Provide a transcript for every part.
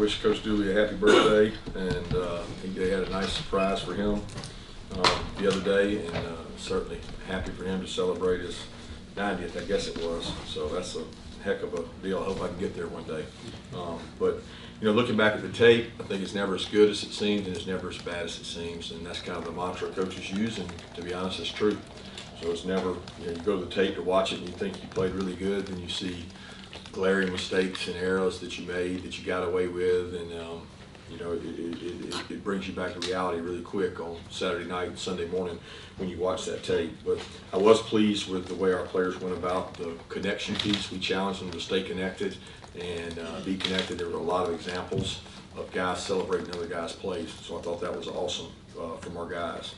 wish Coach Dooley a happy birthday, and they had a nice surprise for him the other day, and certainly happy for him to celebrate his 90th, I guess it was. So that's a heck of a deal. I hope I can get there one day. But you know, looking back at the tape, I think it's never as good as it seems, and it's never as bad as it seems, and that's kind of the mantra coaches use, and to be honest, it's true. So it's never, you know, you go to the tape to watch it and you think you played really good, then you see glaring mistakes and errors that you made, that you got away with, and you know, it brings you back to reality really quick on Saturday night and Sunday morning when you watch that tape. But I was pleased with the way our players went about the connection piece. We challenged them to stay connected and be connected. There were a lot of examples of guys celebrating other guys' plays, so I thought that was awesome from our guys.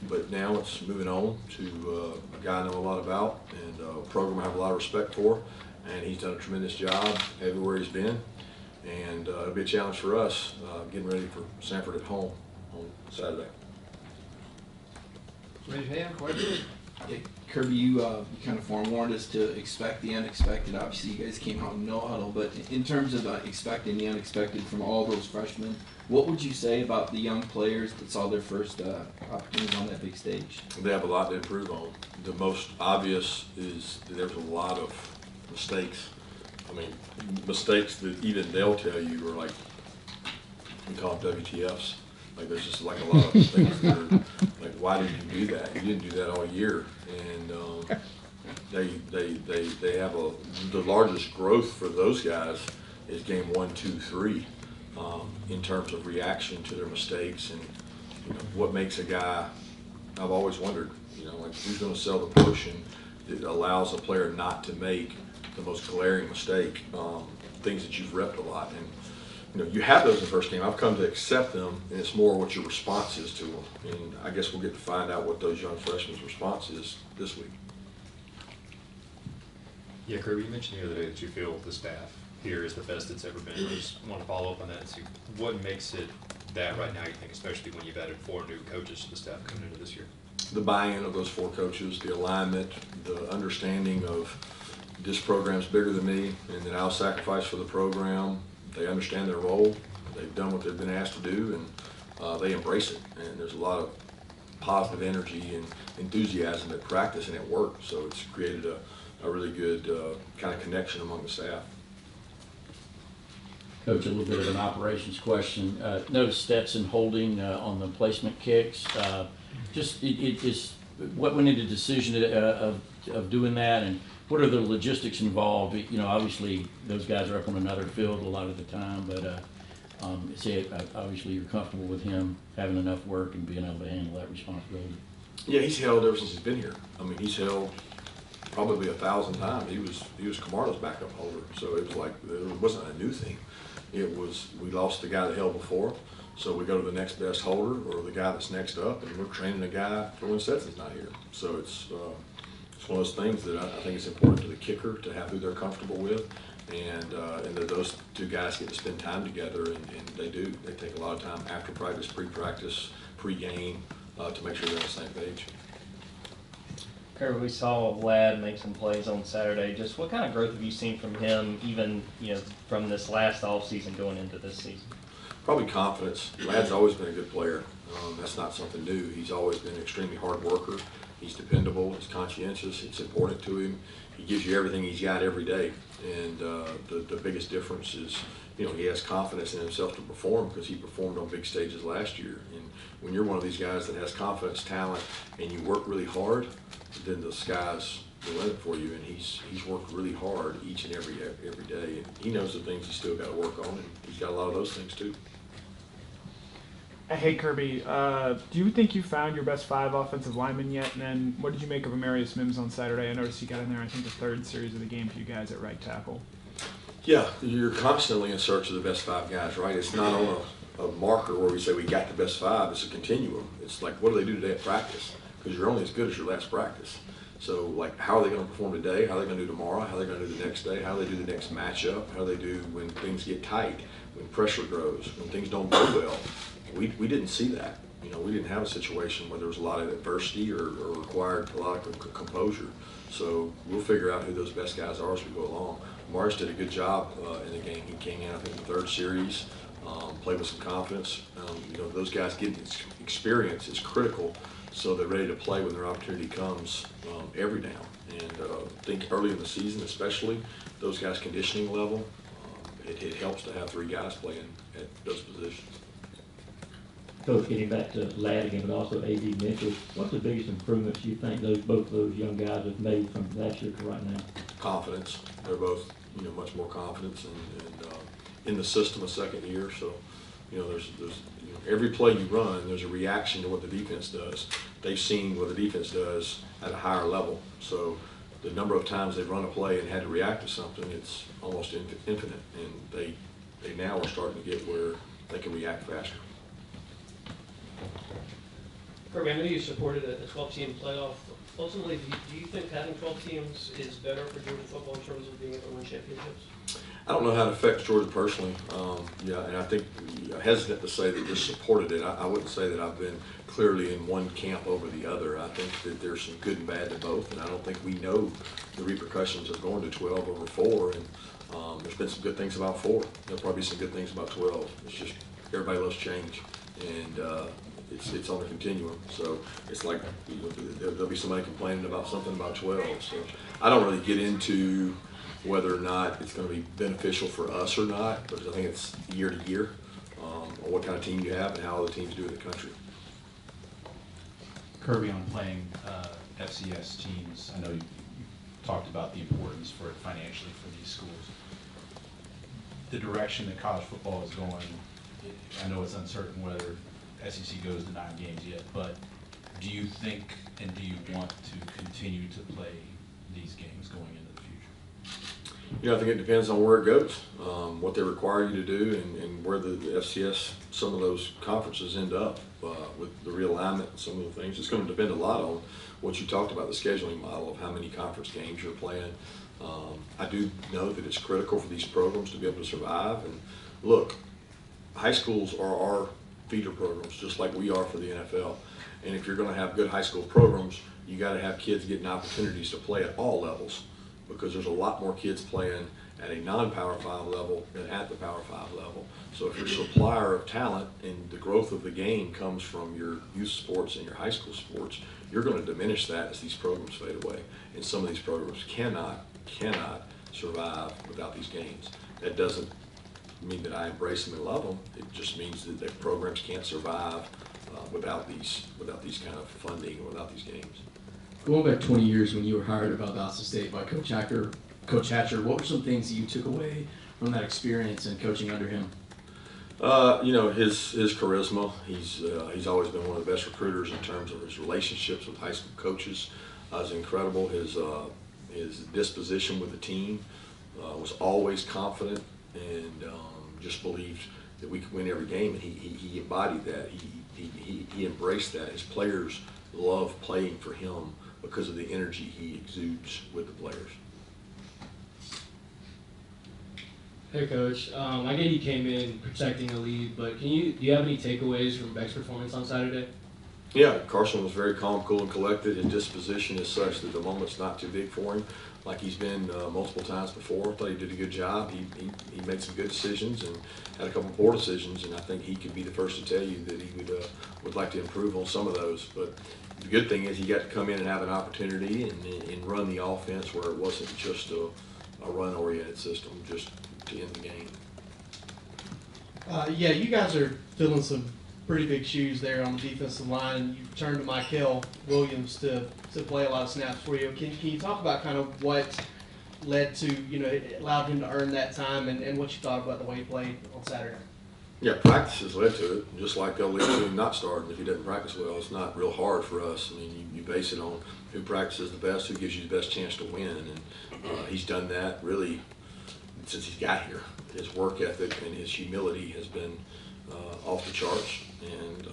But now it's moving on to a guy I know a lot about, and a program I have a lot of respect for, and he's done a tremendous job everywhere he's been. And it'll be a challenge for us getting ready for Sanford at home on Saturday. Raise your hand, question. Yeah, Kirby, you kind of forewarned us to expect the unexpected. Obviously, you guys came out in no huddle, but in terms of expecting the unexpected from all those freshmen, what would you say about the young players that saw their first opportunities on that big stage? They have a lot to improve on. The most obvious is that there's a lot of mistakes. I mean, mistakes that even they'll tell you are like, we call them WTFs. Like, there's just like a lot of things that are like, why did you do that? You didn't do that all year. And they have the largest growth for those guys is game 1, 2, 3 in terms of reaction to their mistakes, and you know, what makes a guy. I've always wondered, you know, like, who's going to sell the potion that allows a player not to make the most glaring mistake, things that you've repped a lot. And you know, you have those in the first game. I've come to accept them, and it's more what your response is to them. And I guess we'll get to find out what those young freshmen's response is this week. Yeah, Kirby, you mentioned the other day that you feel the staff here is the best it's ever been. I just want to follow up on that and see what makes it that right now, you think, especially when you've added 4 new coaches to the staff coming into this year. The buy-in of those 4 coaches, the alignment, the understanding of this program's bigger than me and that I'll sacrifice for the program. They understand their role. They've done what they've been asked to do, and they embrace it. And there's a lot of positive energy and enthusiasm at practice and at work. So it's created a really good kind of connection among the staff. Coach, a little bit of an operations question. Notice Stetson holding on the placement kicks. Just what went into the decision of doing that, and what are the logistics involved? You know, obviously those guys are up on another field a lot of the time, but obviously you're comfortable with him having enough work and being able to handle that responsibility. Yeah, he's held ever since he's been here. I mean, he's held probably 1,000 times. He was Camardo's backup holder, so it was like, it wasn't a new thing. It was, we lost the guy that held before, so we go to the next best holder or the guy that's next up, and we're training a guy for when Stetson's not here. So it's one of those things that I think it's important to the kicker to have who they're comfortable with, and that those 2 guys get to spend time together, and they do. They take a lot of time after practice, pre-practice, pre-game to make sure they're on the same page. Kirby, we saw Lad make some plays on Saturday. Just what kind of growth have you seen from him, even from this last offseason going into this season? Probably confidence. Lad's always been a good player. That's not something new. He's always been an extremely hard worker. He's dependable. He's conscientious. It's important to him. He gives you everything he's got every day. And the biggest difference is, you know, he has confidence in himself to perform because he performed on big stages last year. And when you're one of these guys that has confidence, talent, and you work really hard, then the sky's the limit for you. And he's worked really hard each and every day. And he knows the things he's still got to work on, and he's got a lot of those things too. Hey Kirby, do you think you found your best 5 offensive linemen yet? And then what did you make of Amarius Mims on Saturday? I noticed he got in there, I think, the 3rd series of the game for you guys at right tackle. Yeah, you're constantly in search of the best 5 guys, right? It's not on a marker where we say we got the best 5. It's a continuum. It's like, what do they do today at practice? Because you're only as good as your last practice. So, like, how are they going to perform today? How are they going to do tomorrow? How are they going to do the next day? How do they do the next matchup? How do they do when things get tight, when pressure grows, when things don't go well? We didn't see that. You know, we didn't have a situation where there was a lot of adversity or required a lot of composure. So we'll figure out who those best guys are as we go along. Morris did a good job in the game. He came in, I think, the third series, played with some confidence. Those guys getting experience is critical, so they're ready to play when their opportunity comes every down. And I think early in the season, especially, those guys' conditioning level, it helps to have 3 guys playing at those positions. Coach, getting back to Ladd again, but also A.D. Mitchell, what's the biggest improvements you think both of those young guys have made from last year to right now? Confidence. They're both, much more confidence and in the system a second year. So, there's every play you run, there's a reaction to what the defense does. They've seen what the defense does at a higher level. So the number of times they've run a play and had to react to something, it's almost infinite. And they now are starting to get where they can react faster. Kirby, I know you supported a 12-team playoff. Ultimately, do you think having 12 teams is better for Georgia football in terms of being able to win championships? I don't know how it affects Georgia personally. And I think I'm hesitant to say that just supported it. I wouldn't say that I've been clearly in one camp over the other. I think that there's some good and bad to both, and I don't think we know the repercussions of going to 12 over 4. And there's been some good things about 4. There'll probably be some good things about 12. It's just everybody loves change, and it's on a continuum. So it's like there'll be somebody complaining about something about 12. So I don't really get into whether or not it's going to be beneficial for us or not, because I think it's year to year, or what kind of team you have and how other teams do in the country. Kirby, on playing FCS teams, I know you talked about the importance for it financially for these schools. The direction that college football is going, I know it's uncertain whether SEC goes to 9 games yet, but do you think and do you want to continue to play these games going into the future? I think it depends on where it goes, what they require you to do, and where the FCS, some of those conferences end up with the realignment and some of the things. It's going to depend a lot on what you talked about, the scheduling model of how many conference games you're playing. I do know that it's critical for these programs to be able to survive. And look, high schools are our feeder programs, just like we are for the NFL. And if you're going to have good high school programs, you got to have kids getting opportunities to play at all levels, because there's a lot more kids playing at a non-Power 5 level than at the Power 5 level. So if your supplier of talent and the growth of the game comes from your youth sports and your high school sports, you're going to diminish that as these programs fade away. And some of these programs cannot survive without these games. That doesn't mean that I embrace them and love them. It just means that the programs can't survive without these kind of funding, without these games. Going back 20 years when you were hired at Valdosta State by Coach Hatcher, what were some things that you took away from that experience and coaching under him? His charisma. He's always been one of the best recruiters in terms of his relationships with high school coaches. Is incredible. His disposition with the team was always confident and just believed that we could win every game, and he embodied that. He embraced that. His players love playing for him because of the energy he exudes with the players. Hey Coach, I get you came in protecting the lead, but do you have any takeaways from Beck's performance on Saturday? Yeah, Carson was very calm, cool, and collected. His disposition is such that the moment's not too big for him, like he's been multiple times before. I thought he did a good job. He made some good decisions and had a couple poor decisions, and I think he could be the first to tell you that he would like to improve on some of those. But the good thing is he got to come in and have an opportunity and run the offense where it wasn't just a run-oriented system, just to end the game. Yeah, you guys are filling some pretty big shoes there on the defensive line. You've turned to Michael Williams to play a lot of snaps for you. Can you talk about kind of what led to, it allowed him to earn that time and what you thought about the way he played on Saturday? Yeah, practice has led to it, just like they'll lead to him not starting if he doesn't practice well. It's not real hard for us. I mean, you base it on who practices the best, who gives you the best chance to win, and he's done that really since he's got here. His work ethic and his humility has been off the charts, and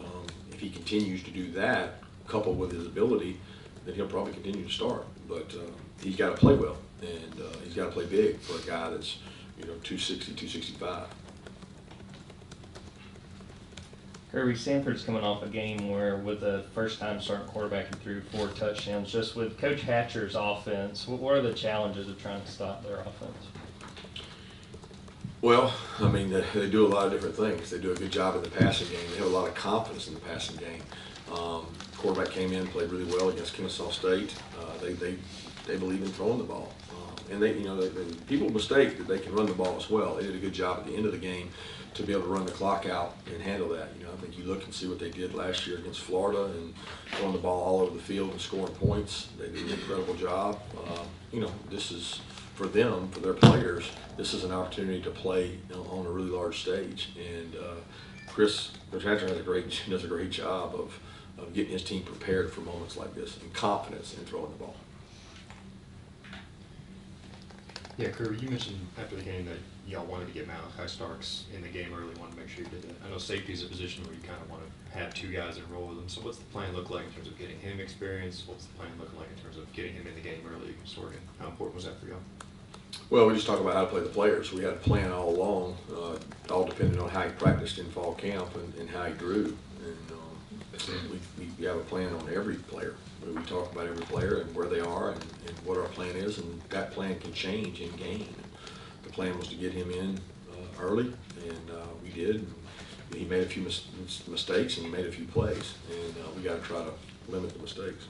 if he continues to do that, coupled with his ability, then he'll probably continue to start. But he's got to play well, and he's got to play big for a guy that's 260, 265. Kirby, Sanford's coming off a game where, with a first-time starting quarterback, he threw 4 touchdowns. Just with Coach Hatcher's offense, what are the challenges of trying to stop their offense? Well, I mean, they do a lot of different things. They do a good job in the passing game. They have a lot of confidence in the passing game. Quarterback came in, played really well against Kennesaw State. They believe in throwing the ball, and people mistake that they can run the ball as well. They did a good job at the end of the game to be able to run the clock out and handle that. I think you look and see what they did last year against Florida and throwing the ball all over the field and scoring points. They did an incredible job. This is for them, for their players. This is an opportunity to play on a really large stage, and Coach Hatcher does a great job of getting his team prepared for moments like this and confidence in throwing the ball. Yeah, Kirby, you mentioned after the game that y'all wanted to get Malachi Starks in the game early, wanted to make sure you did that. I know safety is a position where you kind of want to have two guys and roll with them. So what's the plan look like in terms of getting him experience? What's the plan looking like in terms of getting him in the game early against Oregon? How important was that for y'all? Well, we just talk about how to play the players. We had a plan all along, all depending on how he practiced in fall camp and how he drew. And we have a plan on every player. We talk about every player and where they are and what our plan is, and that plan can change in game. The plan was to get him in early, and we did. He made a few mistakes and he made a few plays, and we got to try to limit the mistakes.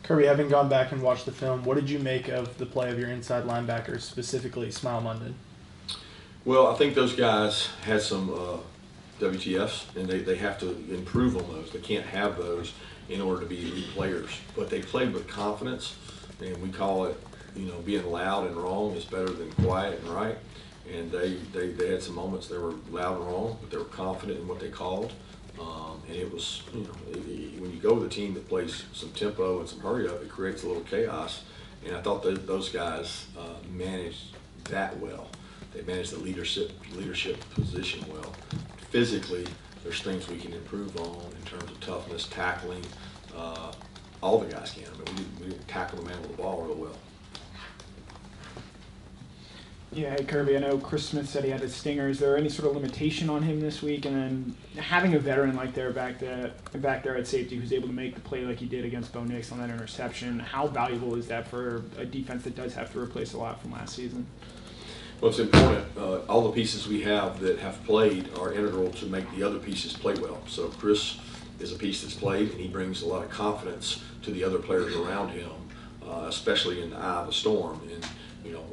Kirby, having gone back and watched the film, what did you make of the play of your inside linebackers, specifically Smile Munden? Well, I think those guys had some WTFs, and they have to improve on those. They can't have those in order to be elite players. But they played with confidence, and we call it, being loud and wrong is better than quiet and right. And they had some moments they were loud and wrong, but they were confident in what they called. And it was, when you go with a team that plays some tempo and some hurry up, it creates a little chaos. And I thought those guys managed that well. They managed the leadership position well. Physically, there's things we can improve on in terms of toughness, tackling. All the guys can. I mean, we didn't tackle the man with the ball real well. Yeah, hey Kirby, I know Chris Smith said he had a stinger. Is there any sort of limitation on him this week? And then having a veteran like back there at safety who's able to make the play like he did against Bo Nix on that interception, how valuable is that for a defense that does have to replace a lot from last season? Well, it's important. All the pieces we have that have played are integral to make the other pieces play well. So Chris is a piece that's played, and he brings a lot of confidence to the other players around him, especially in the eye of the storm. And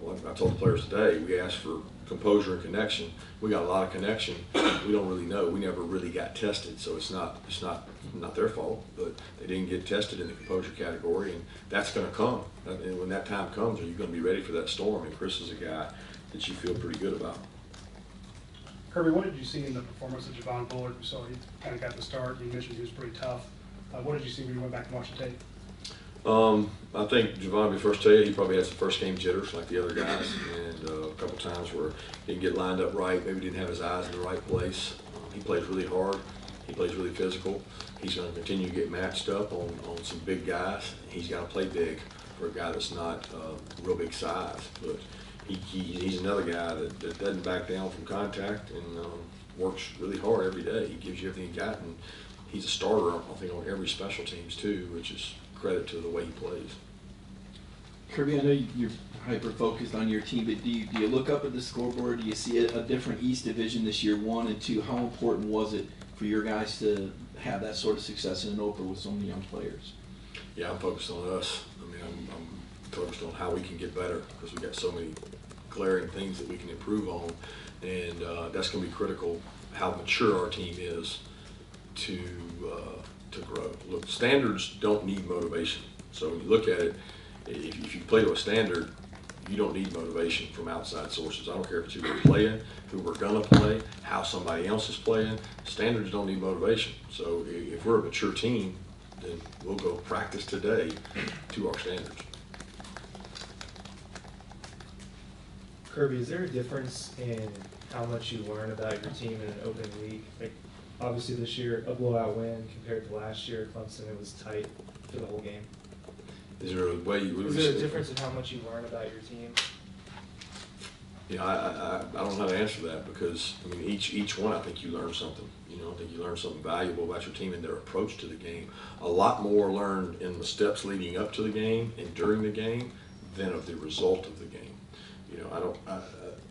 like I told the players today, we asked for composure and connection. We got a lot of connection. We don't really know. We never really got tested, so it's not their fault. But they didn't get tested in the composure category, and that's going to come. And when that time comes, are you going to be ready for that storm? And Chris is a guy that you feel pretty good about. Kirby, what did you see in the performance of Javon Bullard? We saw he kind of got the start. You mentioned he was pretty tough. What did you see when you went back and watched the tape? I think Javon, be first tell you, he probably had some first game jitters like the other guys, and a couple times where he didn't get lined up right, maybe didn't have his eyes in the right place. He plays really hard. He plays really physical. He's going to continue to get matched up on some big guys. He's got to play big for a guy that's not real big size, but he's another guy that doesn't back down from contact and works really hard every day. He gives you everything he got, and he's a starter, I think, on every special teams too, which is credit to the way he plays. Kirby, I know you're hyper-focused on your team, but do you look up at the scoreboard? Do you see a different East Division this year, 1 and 2? How important was it for your guys to have that sort of success in an opener with so many young players? Yeah, I'm focused on us. I mean, I'm focused on how we can get better because we got so many glaring things that we can improve on, and that's going to be critical, how mature our team is to grow. Look, standards don't need motivation. So when you look at it, if you play to a standard, you don't need motivation from outside sources. I don't care if it's who we're playing, who we're going to play, how somebody else is playing. Standards don't need motivation. So if we're a mature team, then we'll go practice today to our standards. Kirby, is there a difference in how much you learn about your team in an open week? Like, obviously this year, a blowout win compared to last year at Clemson, it was tight for the whole game. Is there a way you would? Is there a difference in how much you learn about your team? Yeah, I don't know how to answer that because I mean each one I think you learn something. I think you learn something valuable about your team and their approach to the game. A lot more learned in the steps leading up to the game and during the game than of the result of the game.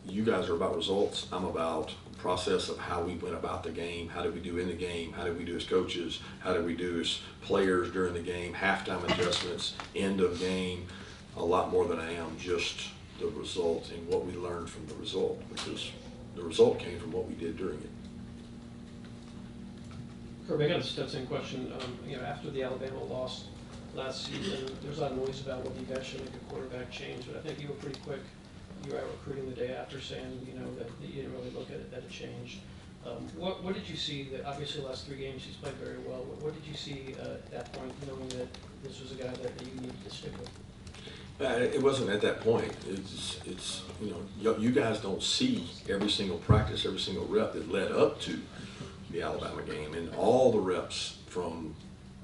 you guys are about results. I'm about the process of how we went about the game. How did we do in the game? How did we do as coaches? How did we do as players during the game? Halftime adjustments, end of game. A lot more than I am just the result and what we learned from the result, because the result came from what we did during it. Kirby, I got a Stetson question. After the Alabama loss last season, there was a lot of noise about whether you guys should make a quarterback change, but I think you were pretty quick. You were out recruiting the day after saying, that you didn't really look at it, that it changed. What did you see? That obviously the last 3 games he's played very well. What did you see at that point, knowing that this was a guy that you needed to stick with? It wasn't at that point. You guys don't see every single practice, every single rep that led up to the Alabama game, and all the reps from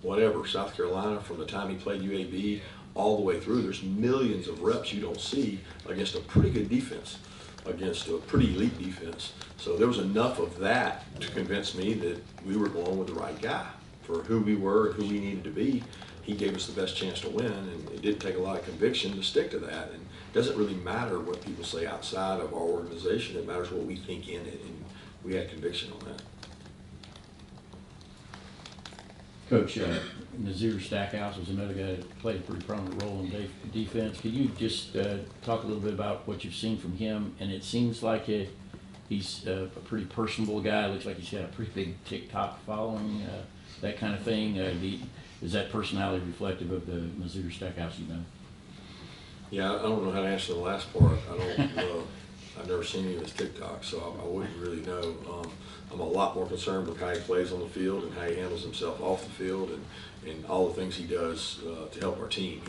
whatever, South Carolina, from the time he played UAB all the way through. There's millions of reps you don't see against a pretty good defense, against a pretty elite defense. So there was enough of that to convince me that we were going with the right guy for who we were and who we needed to be. He gave us the best chance to win, and it didn't take a lot of conviction to stick to that. And it doesn't really matter what people say outside of our organization. It matters what we think in it, and we had conviction on that. Coach, Nazair Stackhouse was another guy that played a pretty prominent role in defense. Could you just talk a little bit about what you've seen from him? And it seems like he's a pretty personable guy. Looks like he's got a pretty big TikTok following, that kind of thing. Is that personality reflective of the Nazair Stackhouse you know? Yeah, I don't know how to answer the last part. I've never seen any of his TikTok, so I wouldn't really know. I'm a lot more concerned with how he plays on the field and how he handles himself off the field, and all the things he does to help our team.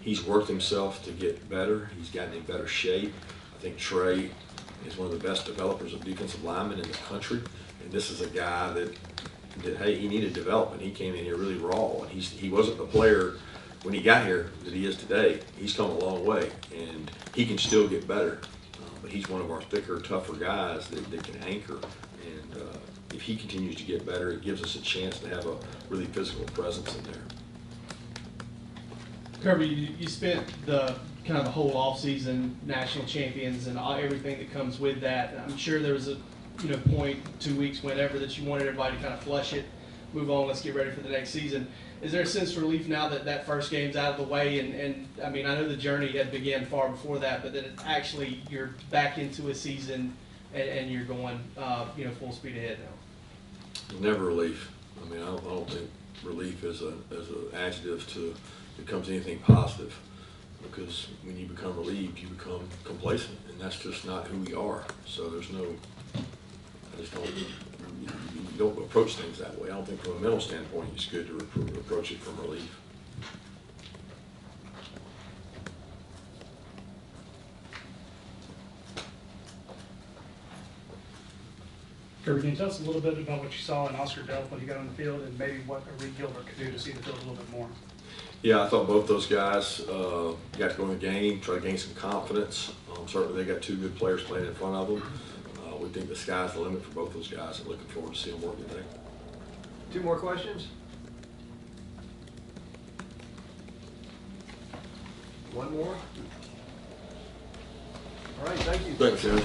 He's worked himself to get better. He's gotten in better shape. I think Trey is one of the best developers of defensive linemen in the country, and this is a guy that hey, he needed development. He came in here really raw, and he wasn't the player when he got here that he is today. He's come a long way, and he can still get better. But he's one of our thicker, tougher guys that can anchor. And if he continues to get better, it gives us a chance to have a really physical presence in there. Kirby, you spent the kind of the whole offseason national champions and everything that comes with that. I'm sure there was a point, 2 weeks, whenever, that you wanted everybody to kind of flush it, move on, let's get ready for the next season. Is there a sense of relief now that that first game's out of the way? And I mean, I know the journey had began far before that, but that it's actually you're back into a season and you're going, full speed ahead now. Never relief. I mean, I don't think relief is an adjective to becomes anything positive, because when you become relieved, you become complacent, and that's just not who we are. So there's no, I just don't. You don't approach things that way. I don't think from a mental standpoint it's good to approach it from relief. Kirby, can you tell us a little bit about what you saw in Oscar Delp when he got on the field, and maybe what a Reed Gilbert could do to see the field a little bit more? Yeah, I thought both those guys got to go in the game, try to gain some confidence. Certainly they got 2 good players playing in front of them. We think the sky's the limit for both those guys, and looking forward to seeing them work today. 2 more questions? 1 more? All right, thank you. Thanks, guys.